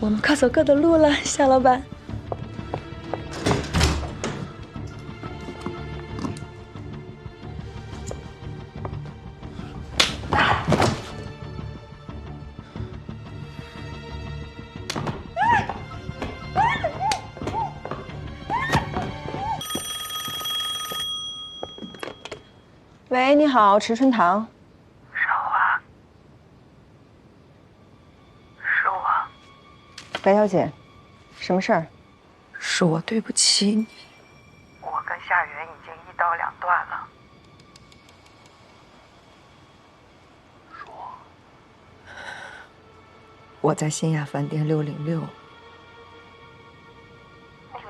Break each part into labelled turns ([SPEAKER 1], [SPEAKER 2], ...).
[SPEAKER 1] 我们各走各的路了，夏老板。
[SPEAKER 2] 喂，你好，池春堂。
[SPEAKER 3] 少华，是我。
[SPEAKER 2] 白小姐，什么事儿？
[SPEAKER 1] 是我对不起你。
[SPEAKER 3] 我跟夏元已经一刀两断了。
[SPEAKER 1] 我在新亚饭店606。
[SPEAKER 3] 你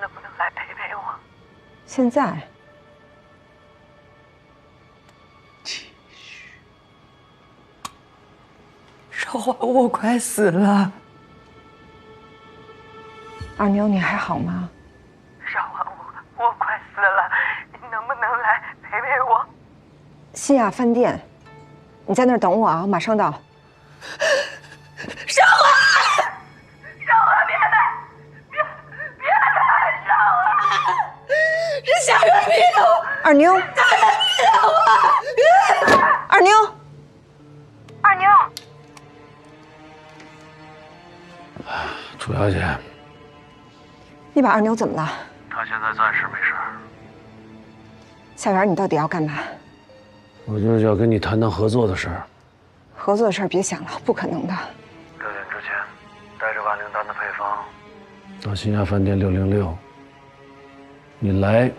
[SPEAKER 3] 能不能来陪陪我？
[SPEAKER 2] 现在？
[SPEAKER 1] 少华，我快死了。
[SPEAKER 2] 二妞，你还好吗？
[SPEAKER 3] 少华，我快死了，你能不能来陪陪我？
[SPEAKER 2] 新亚饭店，你在那儿等我啊，我马上到。
[SPEAKER 3] 少华，少华，别来，别来，少华！
[SPEAKER 1] 是夏元逼的我，
[SPEAKER 2] 二妞，二妞，
[SPEAKER 3] 二妞，
[SPEAKER 4] 楚小姐，
[SPEAKER 2] 你把二妞怎么了？
[SPEAKER 4] 她现在暂时没事儿。
[SPEAKER 2] 夏元，你到底要干嘛？
[SPEAKER 4] 我就是要跟你谈谈合作的事儿。
[SPEAKER 2] 合作的事儿别想了，不可能的。
[SPEAKER 4] 6点之前，带着万灵丹的配方到新亚饭店606。你来，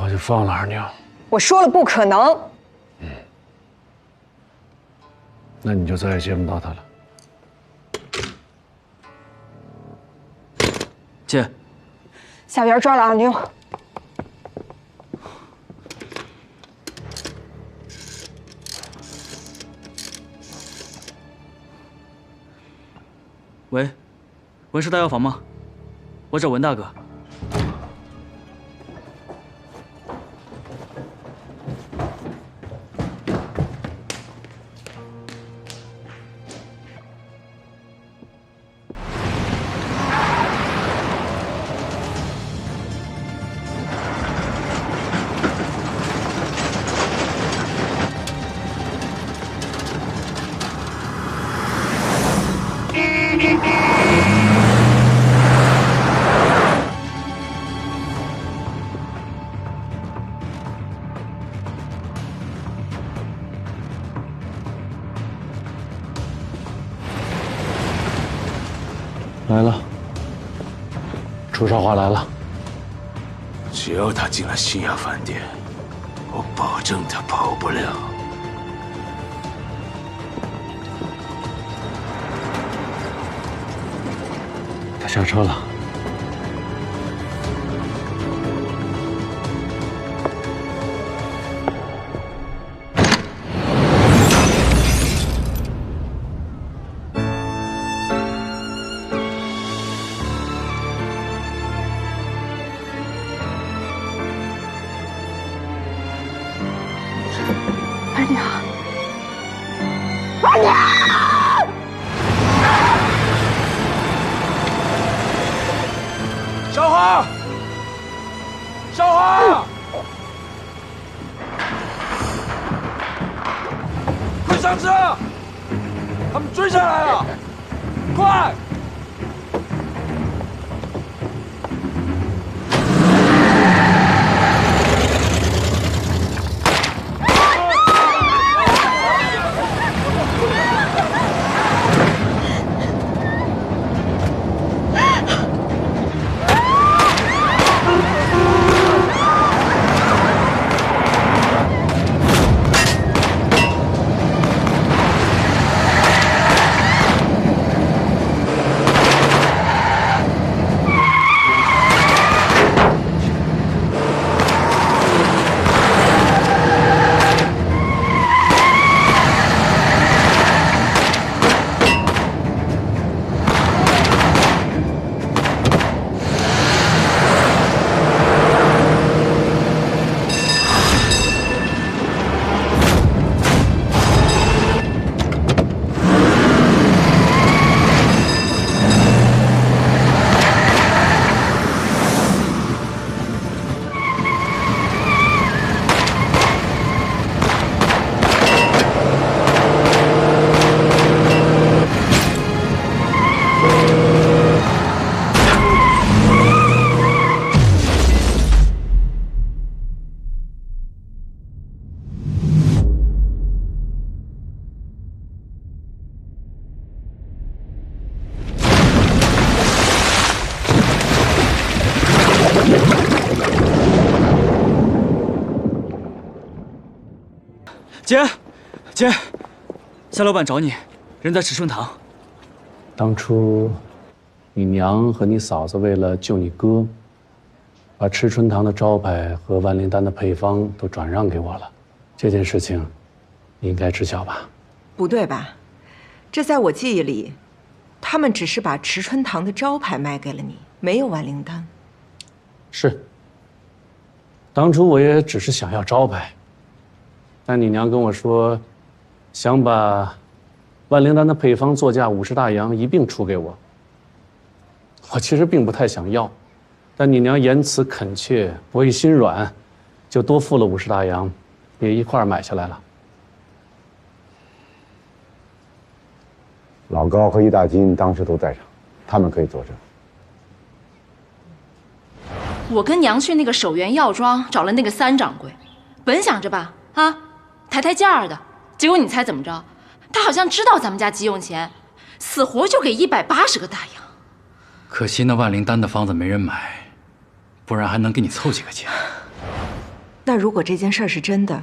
[SPEAKER 4] 我就放了二妞。
[SPEAKER 2] 我说了不可能。
[SPEAKER 4] 那你就再也见不到她了。
[SPEAKER 5] 姐，
[SPEAKER 2] 夏元抓了二妞。
[SPEAKER 5] 喂，文氏大药房吗？我找文大哥。
[SPEAKER 4] 来了，楚少华来了。
[SPEAKER 6] 只要他进了新亚饭店，我保证他跑不了。
[SPEAKER 4] 他下车了。
[SPEAKER 2] 二妞，二妞！
[SPEAKER 6] 少华，少华，快上车！他们追上来了，快！
[SPEAKER 5] 姐，姐，夏老板找你，人在池春堂。
[SPEAKER 4] 当初，你娘和你嫂子为了救你哥，把池春堂的招牌和万灵丹的配方都转让给我了。这件事情，你应该知晓吧？
[SPEAKER 2] 不对吧？这在我记忆里，他们只是把池春堂的招牌卖给了你，没有万灵丹。
[SPEAKER 4] 是。当初我也只是想要招牌，但你娘跟我说，想把万灵丹的配方作价50大洋一并出给我。我其实并不太想要，但你娘言辞恳切，我一心软，就多付了50大洋，也一块儿买下来了。
[SPEAKER 7] 老高和易大金当时都在场，他们可以作证。
[SPEAKER 8] 我跟娘去那个守元药庄找了那个3掌柜，本想着吧，抬抬价的，结果你猜怎么着？他好像知道咱们家急用钱，死活就给180个大洋。
[SPEAKER 9] 可惜那万灵丹的方子没人买，不然还能给你凑几个钱。
[SPEAKER 2] 那如果这件事是真的，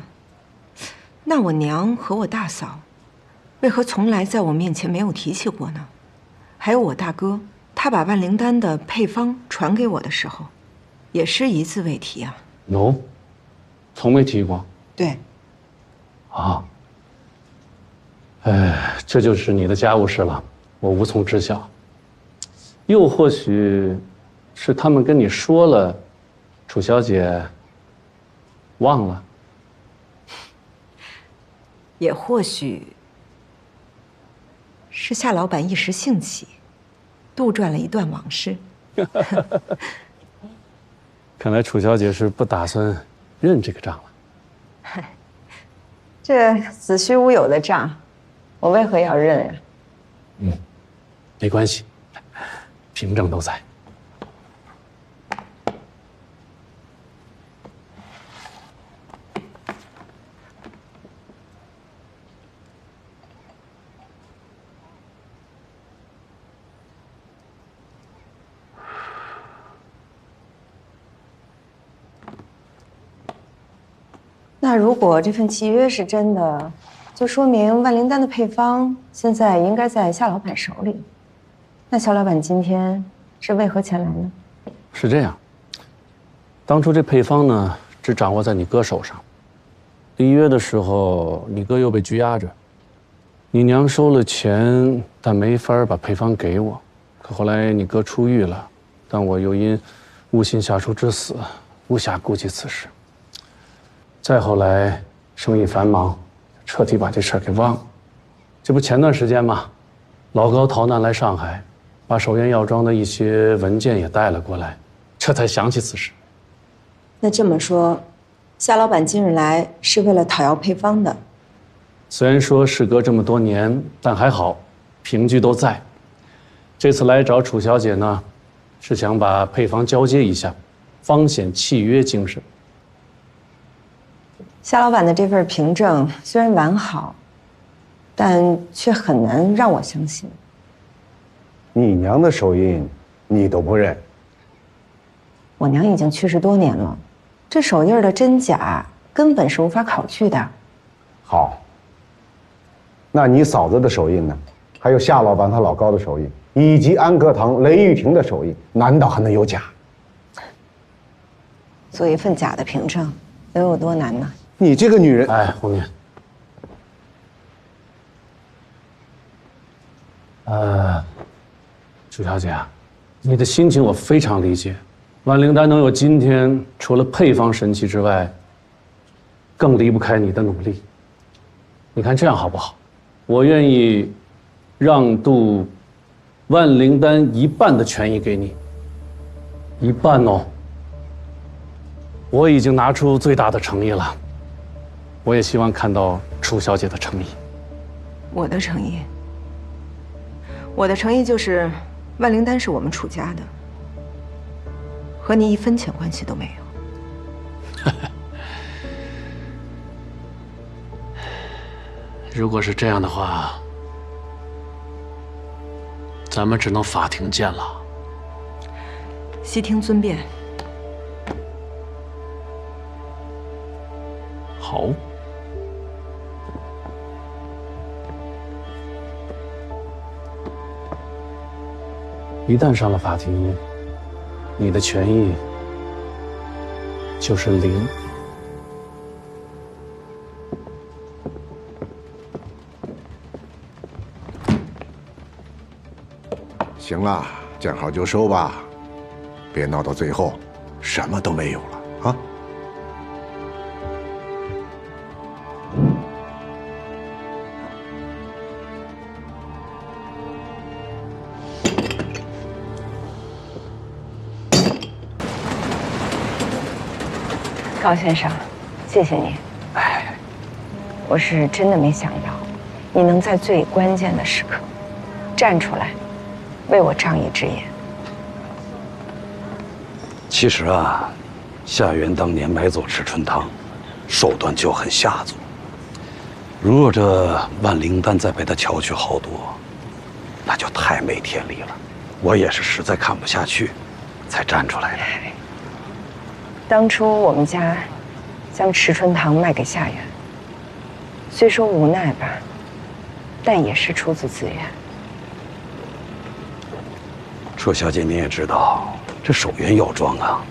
[SPEAKER 2] 那我娘和我大嫂，为何从来在我面前没有提起过呢？还有我大哥，他把万灵丹的配方传给我的时候，也是一字未提啊。
[SPEAKER 4] 有，从没提过。
[SPEAKER 2] 对。
[SPEAKER 4] 啊。这就是你的家务事了，我无从知晓。又或许，是他们跟你说了，楚小姐忘了。
[SPEAKER 2] 也或许是夏老板一时兴起，杜撰了一段往事。
[SPEAKER 4] 看来楚小姐是不打算认这个账了。
[SPEAKER 2] 这子虚乌有的账，我为何要认呀？
[SPEAKER 4] 没关系，凭证都在。
[SPEAKER 2] 那如果这份契约是真的，就说明万灵丹的配方现在应该在夏老板手里。那夏老板今天是为何前来呢？
[SPEAKER 4] 是这样，当初这配方呢，只掌握在你哥手上。立约的时候，你哥又被拘押着，你娘收了钱，但没法把配方给我。可后来你哥出狱了，但我又因误信下属之死，无暇顾及此事。再后来，生意繁忙，彻底把这事儿给忘了。这不前段时间嘛，老高逃难来上海，把守元药庄的一些文件也带了过来，这才想起此事。
[SPEAKER 2] 那这么说，夏老板今日来是为了讨要配方的。
[SPEAKER 4] 虽然说事隔这么多年，但还好，凭据都在。这次来找楚小姐呢，是想把配方交接一下，方显契约精神。
[SPEAKER 2] 夏老板的这份凭证虽然完好，但却很难让我相信。
[SPEAKER 7] 你娘的手印，你都不认？
[SPEAKER 2] 我娘已经去世多年了，这手印的真假根本是无法考据的。
[SPEAKER 7] 好，那你嫂子的手印呢？还有夏老板他老高的手印，以及安格堂雷玉婷的手印，难道还能有假？
[SPEAKER 2] 做一份假的凭证，能有多难呢？
[SPEAKER 7] 你这个女人，
[SPEAKER 4] 哎，红棉，楚小姐啊，你的心情我非常理解。万灵丹能有今天，除了配方神奇之外，更离不开你的努力。你看这样好不好？我愿意让渡万灵丹1半的权益给你，1半哦。我已经拿出最大的诚意了。我也希望看到楚小姐的诚意。
[SPEAKER 2] 我的诚意，我的诚意就是万灵丹是我们楚家的，和你1分钱关系都没有。
[SPEAKER 4] 如果是这样的话，咱们只能法庭见了。
[SPEAKER 2] 悉听尊便。
[SPEAKER 4] 好。一旦上了法庭，你的权益就是零。
[SPEAKER 7] 行了，见好就收吧，别闹到最后什么都没有了啊！
[SPEAKER 2] 高先生，谢谢你。我是真的没想到，你能在最关键的时刻站出来，为我仗义执言。
[SPEAKER 10] 其实啊，夏元当年买走赤春堂，手段就很下作。如若这万灵丹再被他撬取好多，那就太没天理了。我也是实在看不下去，才站出来的。
[SPEAKER 2] 当初我们家将赤春堂卖给夏元，虽说无奈吧，但也是出自自愿。
[SPEAKER 10] 楚小姐，你也知道，这守元药庄啊，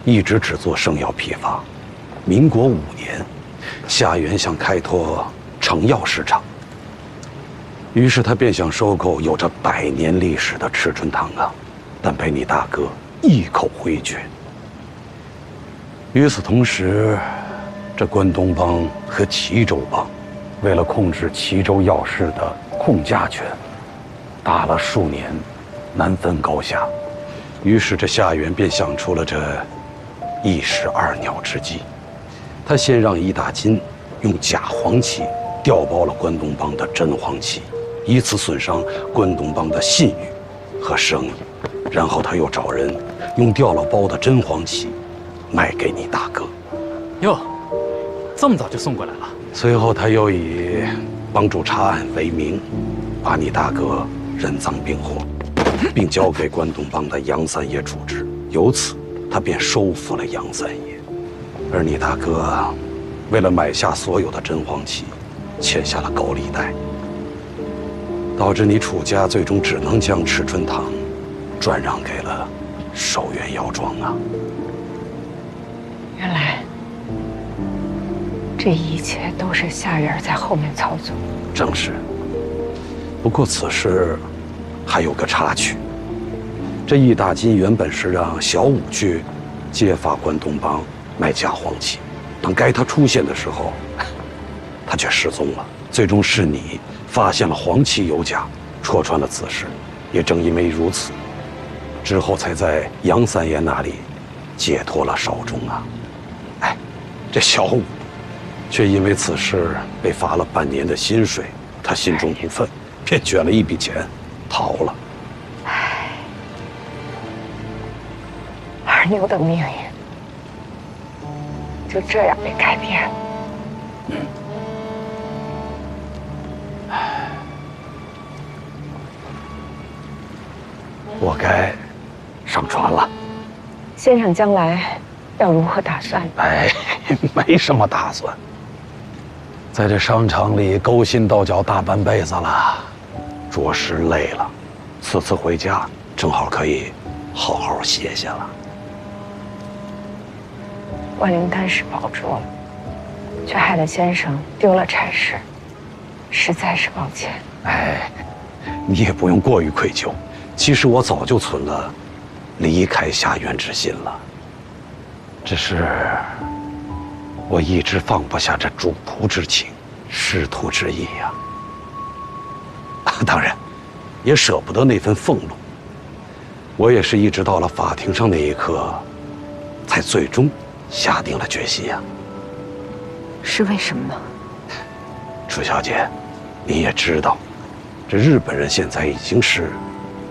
[SPEAKER 10] 一直只做生药批发。民国5年，夏元想开拓成药市场，于是他便想收购有着100年历史的赤春堂啊，但被你大哥一口回绝。与此同时，这关东帮和齐州帮，为了控制齐州药市的控价权，打了数年，难分高下。于是这夏元便想出了这一石二鸟之计。他先让易大金用假黄旗调包了关东帮的真黄旗，以此损伤关东帮的信誉和声誉。然后他又找人用调了包的真黄旗卖给你大哥。
[SPEAKER 9] 哟，这么早就送过来了？
[SPEAKER 10] 随后他又以帮助查案为名，把你大哥人赃并获，并交给关东帮的杨三爷处置。由此，他便收服了杨三爷。而你大哥为了买下所有的真黄旗，欠下了高利贷，导致你楚家最终只能将赤春堂转让给了守元药庄啊。
[SPEAKER 2] 原来这一切都是夏元在后面操作。
[SPEAKER 10] 正是。不过此事还有个插曲，这易大金原本是让小武去揭发关东帮卖假黄旗，当该他出现的时候，他却失踪了。最终是你发现了黄旗有假，戳穿了此事。也正因为如此，之后才在杨三爷那里解脱了少忠啊。哎，这小武却因为此事被罚了半年的薪水，他心中不忿，便卷了一笔钱逃了。
[SPEAKER 2] 唉，二妞的命运就这样被改变了。
[SPEAKER 10] 我该上船了。
[SPEAKER 2] 先生将来要如何打算？
[SPEAKER 10] 哎，没什么打算。在这商场里勾心斗角大半辈子了，着实累了。此次回家正好可以好好歇歇了。
[SPEAKER 2] 万灵丹是保住了，却害得先生丢了差事，实在是抱歉。
[SPEAKER 10] 哎，你也不用过于愧疚。其实我早就存了离开夏元之心了，只是我一直放不下这主仆之情、师徒之义呀。当然，也舍不得那份俸禄。我也是一直到了法庭上那一刻，才最终下定了决心呀。
[SPEAKER 2] 是为什么呢？
[SPEAKER 10] 楚小姐，你也知道，这日本人现在已经是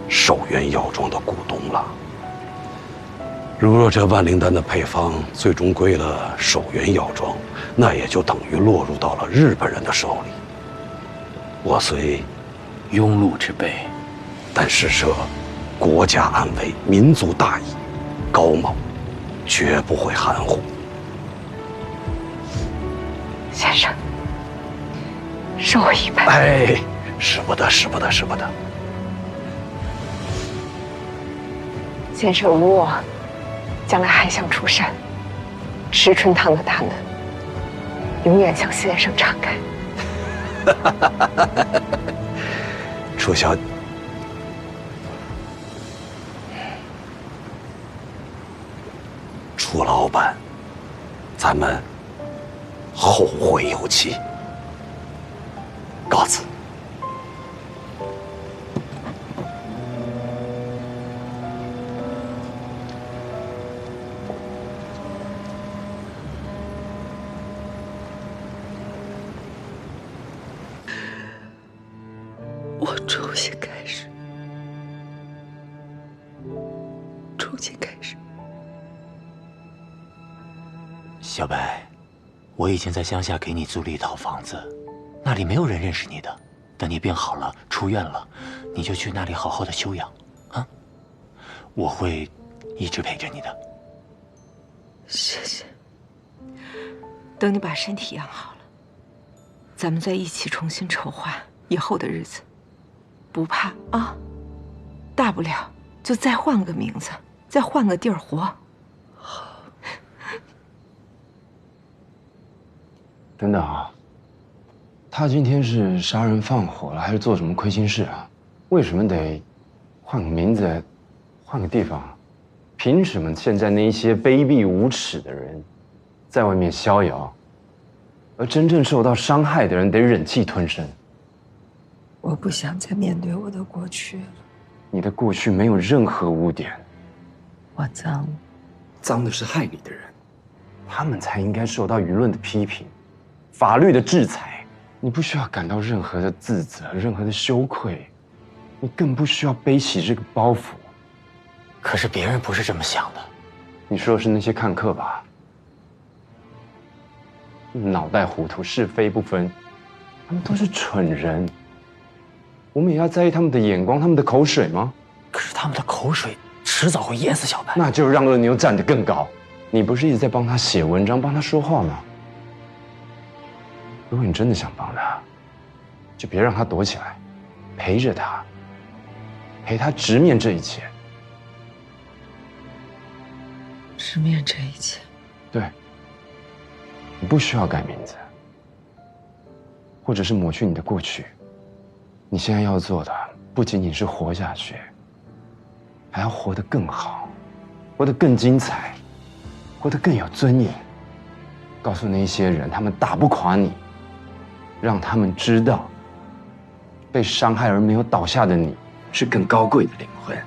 [SPEAKER 10] 守元药庄的股东了。如若这万灵丹的配方最终归了守元药庄，那也就等于落入到了日本人的手里。我虽庸碌之辈，但是舍国家安危、民族大义、高某，绝不会含糊。
[SPEAKER 2] 先生，受我一拜。
[SPEAKER 10] 哎，使不得，使不得，使不得。
[SPEAKER 2] 先生如我，将来还想出山，石春堂的大门永远向先生敞开。
[SPEAKER 10] 楚小，楚老板，咱们后会有期。告辞。
[SPEAKER 1] 我重新开始，重新开始。
[SPEAKER 6] 小白，我已经在乡下给你租了一套房子，那里没有人认识你的。等你病好了，出院了，你就去那里好好的休养，啊！我会一直陪着你的。
[SPEAKER 1] 谢谢。
[SPEAKER 2] 等你把身体养好了，咱们再一起重新筹划以后的日子。不怕啊，大不了就再换个名字，再换个地儿活。
[SPEAKER 11] 等等啊，他今天是杀人放火了，还是做什么亏心事啊？为什么得换个名字，换个地方？凭什么现在那一些卑鄙无耻的人在外面逍遥，而真正受到伤害的人得忍气吞声？
[SPEAKER 1] 我不想再面对我的过去了。
[SPEAKER 11] 你的过去没有任何污点。
[SPEAKER 1] 我脏了，
[SPEAKER 11] 脏的是害你的人，他们才应该受到舆论的批评，法律的制裁。你不需要感到任何的自责，任何的羞愧，你更不需要背起这个包袱。
[SPEAKER 6] 可是别人不是这么想的。
[SPEAKER 11] 你说的是那些看客吧？脑袋糊涂，是非不分，他们都是蠢人。我们也要在意他们的眼光，他们的口水吗？
[SPEAKER 6] 可是他们的口水迟早会淹死小白。
[SPEAKER 11] 那就让恶牛站得更高。你不是一直在帮他写文章，帮他说话吗？如果你真的想帮他，就别让他躲起来，陪着他，陪他直面这一切。
[SPEAKER 1] 直面这一切。
[SPEAKER 11] 对，你不需要改名字，或者是抹去你的过去。你现在要做的不仅仅是活下去，还要活得更好，活得更精彩，活得更有尊严。告诉那些人，他们打不垮你，让他们知道，被伤害而没有倒下的你，是更高贵的灵魂。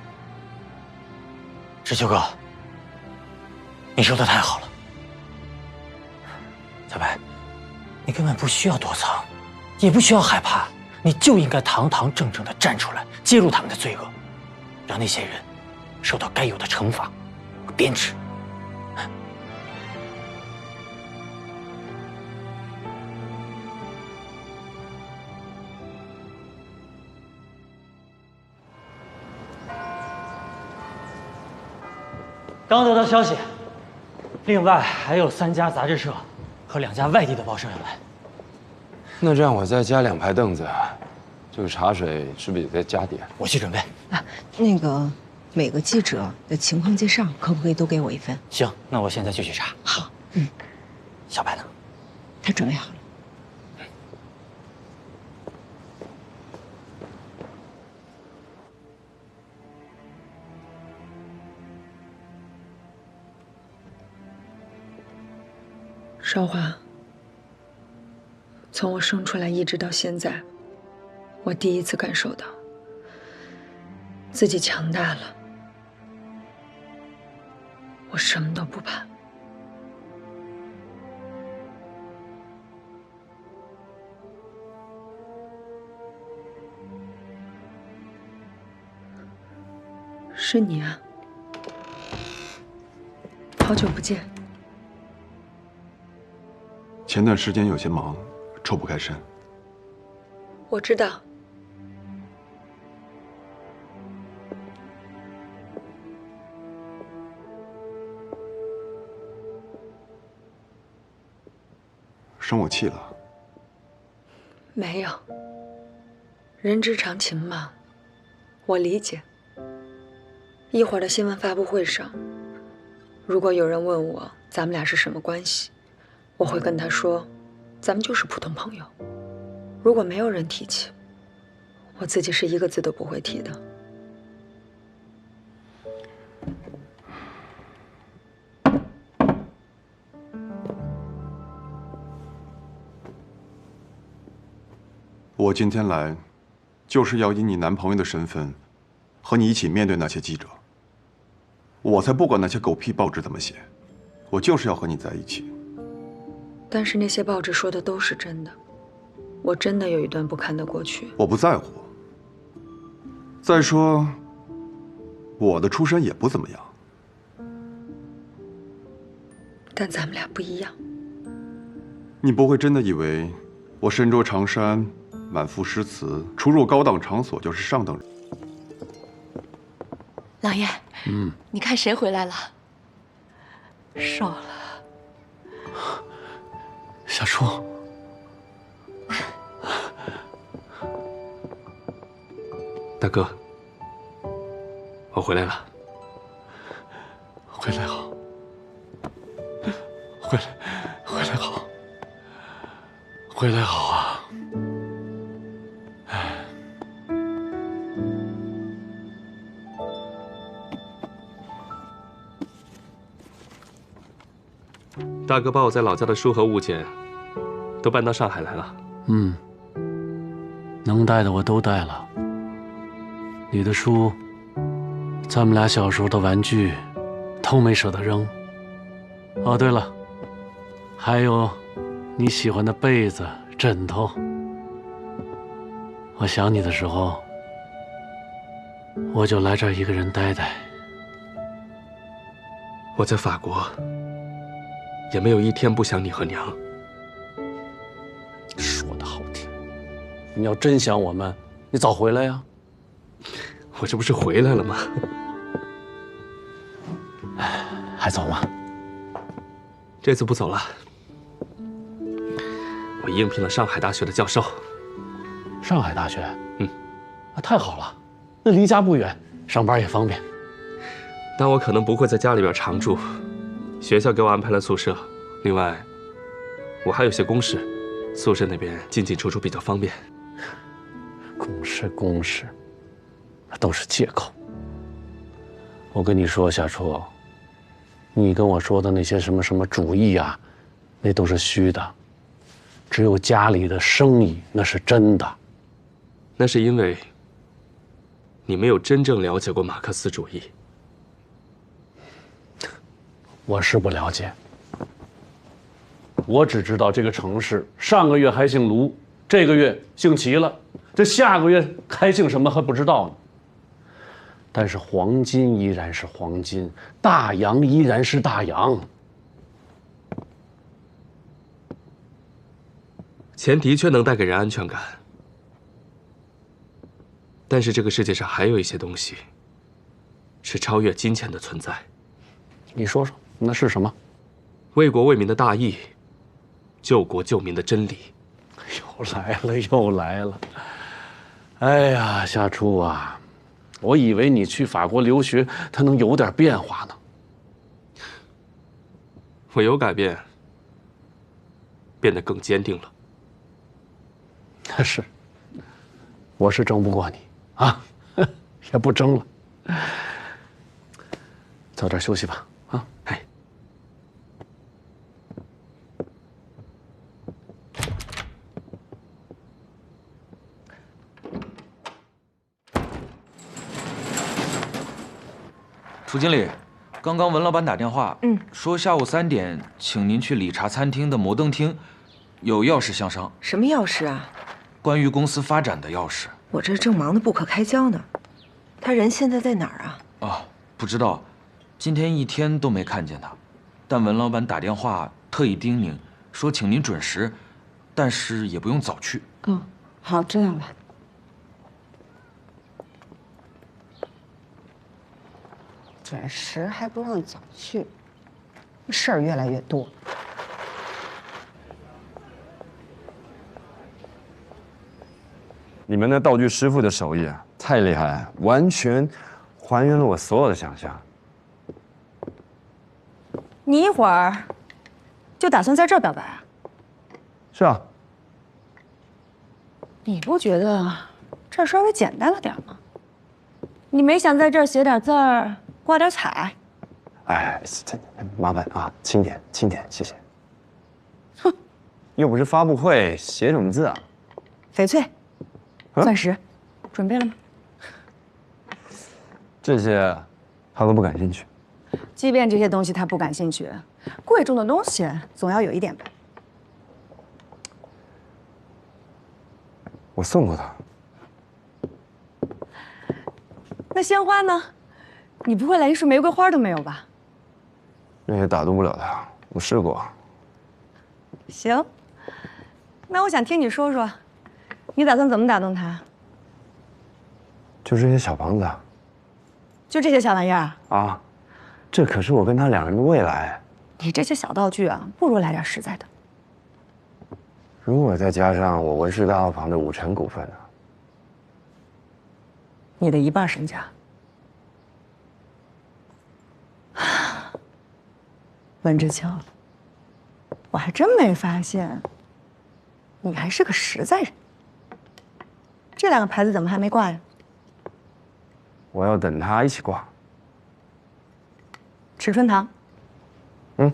[SPEAKER 6] 知秋哥，你说的太好了。小白，你根本不需要躲藏，也不需要害怕。你就应该堂堂正正地站出来，揭露他们的罪恶，让那些人受到该有的惩罚和鞭笞。
[SPEAKER 5] 刚得到消息，另外还有3家杂志社和2家外地的报社要来。
[SPEAKER 11] 那这样我再加2排凳子，这个茶水是不是得再加点？
[SPEAKER 6] 我去准备。
[SPEAKER 2] 啊，那个每个记者的情况介绍，可不可以都给我一份？
[SPEAKER 6] 行，那我现在就去查。
[SPEAKER 2] 好，
[SPEAKER 6] 小白呢？
[SPEAKER 2] 他准备好了。
[SPEAKER 1] 韶华，从我生出来一直到现在，我第一次感受到自己强大了，我什么都不怕。是你啊，好久不见。
[SPEAKER 12] 前段时间有些忙，抽不开身。
[SPEAKER 1] 我知道。
[SPEAKER 12] 生我气了？
[SPEAKER 1] 没有。人之常情嘛，我理解。一会儿的新闻发布会上，如果有人问我咱们俩是什么关系，我会跟他说，咱们就是普通朋友。如果没有人提起，我自己是一个字都不会提的。
[SPEAKER 12] 我今天来，就是要以你男朋友的身份，和你一起面对那些记者。我才不管那些狗屁报纸怎么写，我就是要和你在一起。
[SPEAKER 1] 但是那些报纸说的都是真的，我真的有一段不堪的过去。
[SPEAKER 12] 我不在乎。再说，我的出身也不怎么样。
[SPEAKER 1] 但咱们俩不一样。
[SPEAKER 12] 你不会真的以为我身着长衫，满腹诗词，出入高档场所就是上等人？
[SPEAKER 8] 老爷，你看谁回来了？瘦了。
[SPEAKER 4] 小初，
[SPEAKER 9] 大哥，我回来了。
[SPEAKER 4] 回来好，回来好，回来好啊！
[SPEAKER 13] 大哥把我在老家的书和物件都搬到上海来了。
[SPEAKER 4] 能带的我都带了。你的书，咱们俩小时候的玩具，都没舍得扔。哦，对了，还有你喜欢的被子、枕头。我想你的时候，我就来这儿一个人待待。
[SPEAKER 13] 我在法国，也没有一天不想你和娘。
[SPEAKER 4] 说得好听，你要真想我们，你早回来呀。
[SPEAKER 13] 我这不是回来了吗？
[SPEAKER 4] 还走吗？
[SPEAKER 13] 这次不走了。我应聘了上海大学的教授。
[SPEAKER 4] 上海大学？太好了，那离家不远，上班也方便。
[SPEAKER 13] 但我可能不会在家里边常住，学校给我安排了宿舍。另外，我还有些公事，宿舍那边进进出出比较方便。
[SPEAKER 4] 公事，那都是借口。我跟你说，夏初，你跟我说的那些什么主义啊，那都是虚的。只有家里的生意那是真的。
[SPEAKER 13] 那是因为你没有真正了解过马克思主义。
[SPEAKER 4] 我是不了解，我只知道这个城市上个月还姓卢，这个月姓齐了，这下个月还姓什么还不知道呢。但是黄金依然是黄金，大洋依然是大洋。
[SPEAKER 13] 钱的确能带给人安全感，但是这个世界上还有一些东西是超越金钱的存在。
[SPEAKER 4] 你说说，那是什么？
[SPEAKER 13] 为国为民的大义，救国救民的真理。
[SPEAKER 4] 又来了。哎呀，夏初啊，我以为你去法国留学，它能有点变化呢。
[SPEAKER 13] 我有改变，变得更坚定了。
[SPEAKER 4] 是，我是争不过你啊，也不争了。早点休息吧，啊，
[SPEAKER 13] 哎。
[SPEAKER 14] 楚经理，刚刚文老板打电话，说下午3点请您去理查餐厅的摩登厅，有要事相商。
[SPEAKER 2] 什么要事啊？
[SPEAKER 14] 关于公司发展的要事。
[SPEAKER 2] 我这正忙得不可开交呢。他人现在在哪儿啊？
[SPEAKER 14] 啊，不知道，今天一天都没看见他。但文老板打电话特意叮咛，说请您准时，但是也不用早去。
[SPEAKER 15] 哦，好，知道了。准时还不让早去，事儿越来越多。
[SPEAKER 11] 你们那道具师傅的手艺啊，太厉害，完全还原了我所有的想象。
[SPEAKER 16] 你一会儿就打算在这儿表白啊？
[SPEAKER 11] 是啊。
[SPEAKER 16] 你不觉得这儿稍微简单了点吗？你没想在这儿写点字儿，挂点彩？
[SPEAKER 11] 哎，这麻烦啊，轻点，轻点，谢谢。哼，又不是发布会，写什么字啊？
[SPEAKER 16] 翡翠，钻石，准备了吗？
[SPEAKER 11] 这些他都不感兴趣。
[SPEAKER 16] 即便这些东西他不感兴趣，贵重的东西总要有一点吧。
[SPEAKER 11] 我送过他。
[SPEAKER 16] 那鲜花呢？你不会连一束玫瑰花都没有吧？
[SPEAKER 11] 那也打动不了他，我试过。
[SPEAKER 16] 行，那我想听你说说，你打算怎么打动他？
[SPEAKER 11] 就这些小房子。
[SPEAKER 16] 就这些小玩意儿
[SPEAKER 11] 啊，这可是我跟他两人的未来。
[SPEAKER 16] 你这些小道具啊，不如来点实在的。
[SPEAKER 11] 如果再加上我文氏大药房的50%股份呢？
[SPEAKER 16] 你的一半身家。文之秋，我还真没发现，你还是个实在人。这两个牌子怎么还没挂呀？
[SPEAKER 11] 我要等他一起挂。
[SPEAKER 16] 池春堂。
[SPEAKER 11] 嗯。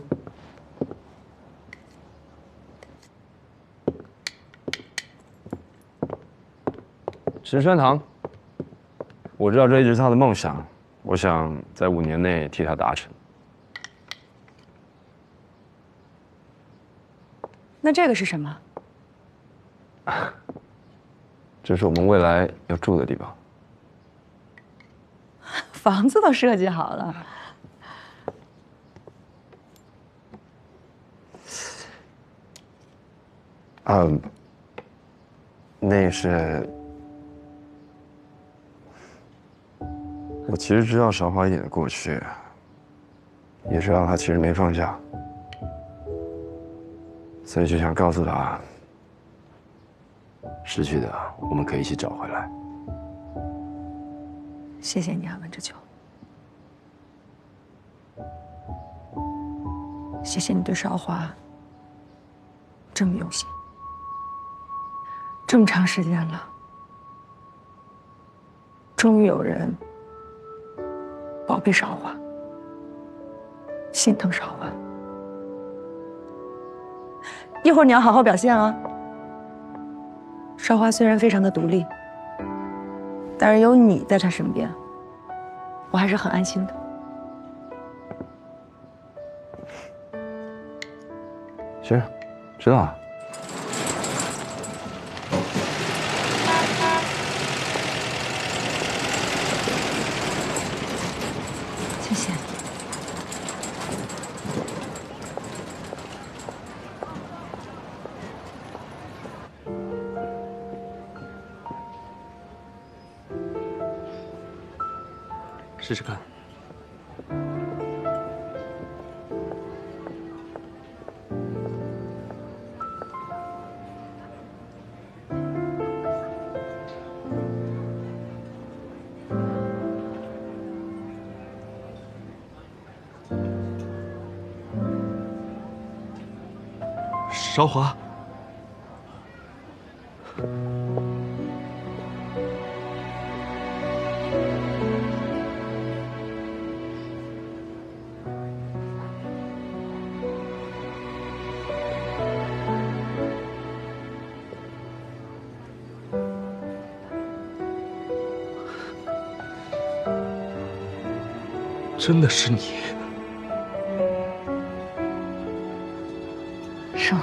[SPEAKER 11] 石川堂，我知道这一直是他的梦想，我想在5年内替他达成。
[SPEAKER 16] 那这个是什么？
[SPEAKER 11] 这是我们未来要住的地方。
[SPEAKER 16] 房子都设计好了。
[SPEAKER 11] 那是我其实知道韶华一点的过去，也知道他其实没放下，所以就想告诉他，失去的我们可以一起找回来。
[SPEAKER 16] 谢谢你啊，文之秋。谢谢你对韶华这么用心，这么长时间了，终于有人宝贝韶华，心疼韶华。一会儿你要好好表现啊。韶华虽然非常的独立，但是有你在她身边，我还是很安心的。
[SPEAKER 11] 行，知道了。
[SPEAKER 16] 谢谢。
[SPEAKER 13] 试试看。韶华，真的是你。
[SPEAKER 16] 是我。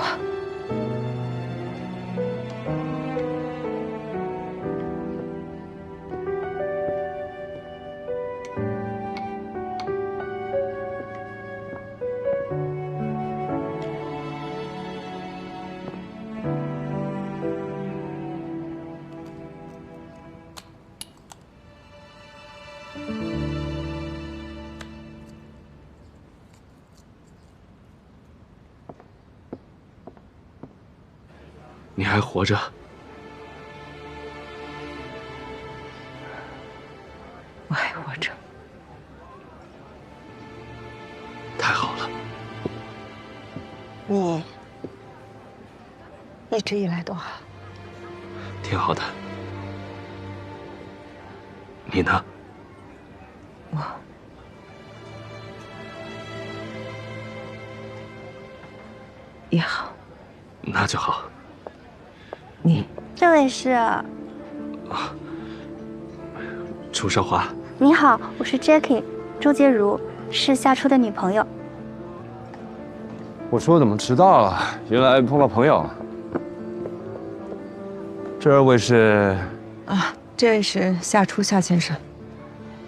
[SPEAKER 13] 你还活着？
[SPEAKER 16] 我还活着。
[SPEAKER 2] 着。
[SPEAKER 13] 太好了。
[SPEAKER 2] 你一直以来都好。
[SPEAKER 13] 挺好的。你呢？
[SPEAKER 2] 我也好。
[SPEAKER 13] 那就好。
[SPEAKER 2] 你
[SPEAKER 17] 这位是？
[SPEAKER 13] 楚少华。
[SPEAKER 17] 你好，我是 Jackie， 周洁如，是夏初的女朋友。
[SPEAKER 11] 我说怎么迟到了？原来碰到朋友了。这二位是？
[SPEAKER 2] 啊，这位是夏初夏先生，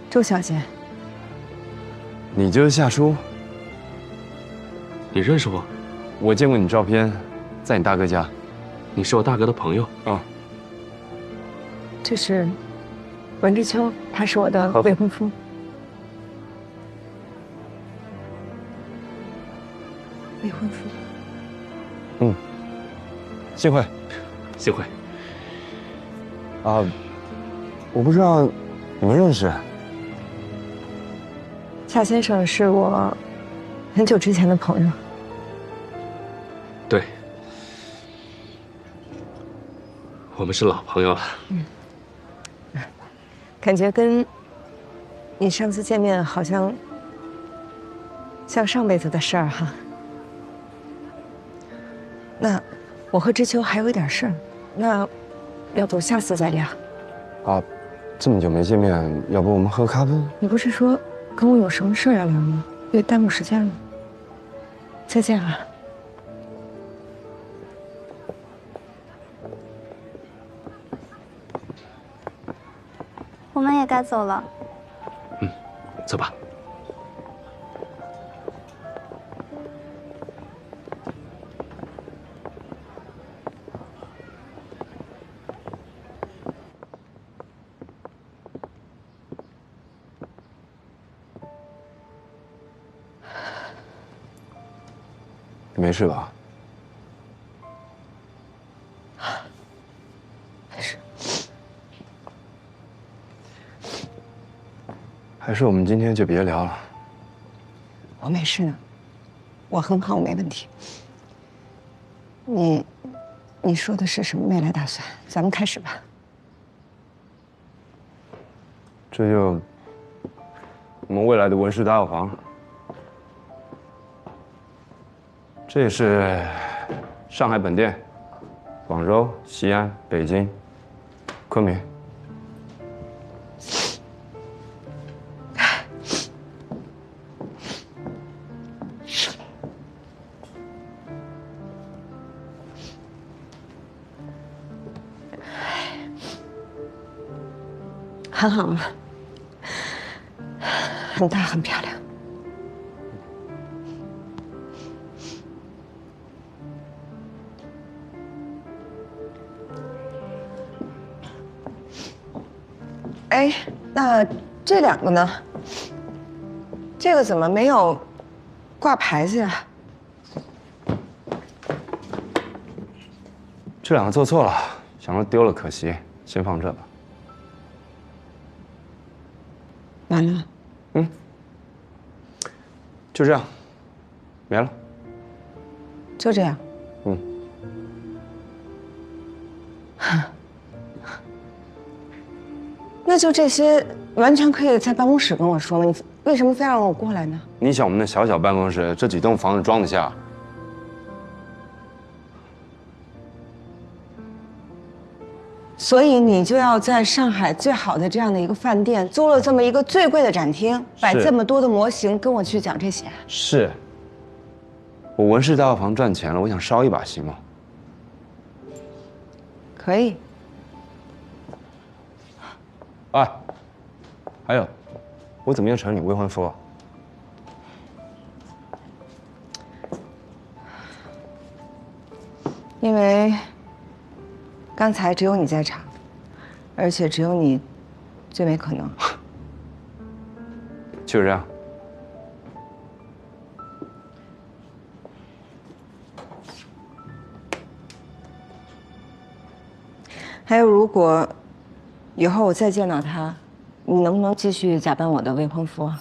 [SPEAKER 2] 周小姐。
[SPEAKER 11] 你就是夏初？
[SPEAKER 13] 你认识我？
[SPEAKER 11] 我见过你照片，在你大哥家。
[SPEAKER 13] 你是我大哥的朋友？
[SPEAKER 11] 啊。
[SPEAKER 2] 这是文之秋，他是我的未婚夫。未婚夫。
[SPEAKER 11] 嗯。幸会。
[SPEAKER 13] 幸会。
[SPEAKER 11] 啊，我不知道你们认识。
[SPEAKER 2] 夏先生是我很久之前的朋友。
[SPEAKER 13] 对。我们是老朋友了。
[SPEAKER 2] 感觉跟你上次见面好像上辈子的事儿哈。那我和知秋还有一点事儿，那要不下次再聊？
[SPEAKER 11] 啊，这么久没见面，要不我们喝咖啡？
[SPEAKER 2] 你不是说跟我有什么事儿要聊吗？别耽误时间了。再见啊。
[SPEAKER 17] 我们也该走了。
[SPEAKER 13] 走吧。
[SPEAKER 11] 你没事吧？
[SPEAKER 2] 没事。
[SPEAKER 11] 还是我们今天就别聊了。
[SPEAKER 2] 我没事呢，我很好，我没问题。你说的是什么未来打算？咱们开始吧。
[SPEAKER 11] 这就我们未来的文氏大药房。这也是上海本店、广州、西安、北京、昆明。
[SPEAKER 2] 很好了，很大，很漂亮。哎，那这两个呢？这个怎么没有挂牌子呀？
[SPEAKER 11] 这两个做错了，想说丢了可惜，先放这吧。
[SPEAKER 2] 完了。
[SPEAKER 11] 嗯，就这样，没了。
[SPEAKER 2] 就这样。
[SPEAKER 11] 嗯。
[SPEAKER 2] 那就这些，完全可以在办公室跟我说吗？你为什么非要让我过来呢？
[SPEAKER 11] 你想我们那小小办公室，这几栋房子装得下？
[SPEAKER 2] 所以你就要在上海最好的这样的一个饭店租了这么一个最贵的展厅，摆这么多的模型，跟我去讲这些。
[SPEAKER 11] 是。我文氏大药房赚钱了，我想烧一把，行吗？
[SPEAKER 2] 可以。
[SPEAKER 11] 哎，还有，我怎么样成你未婚夫啊？
[SPEAKER 2] 因为刚才只有你在场，而且只有你最没可能。
[SPEAKER 11] 就这样。
[SPEAKER 2] 还有，如果以后我再见到他，你能不能继续假扮我的未婚夫啊？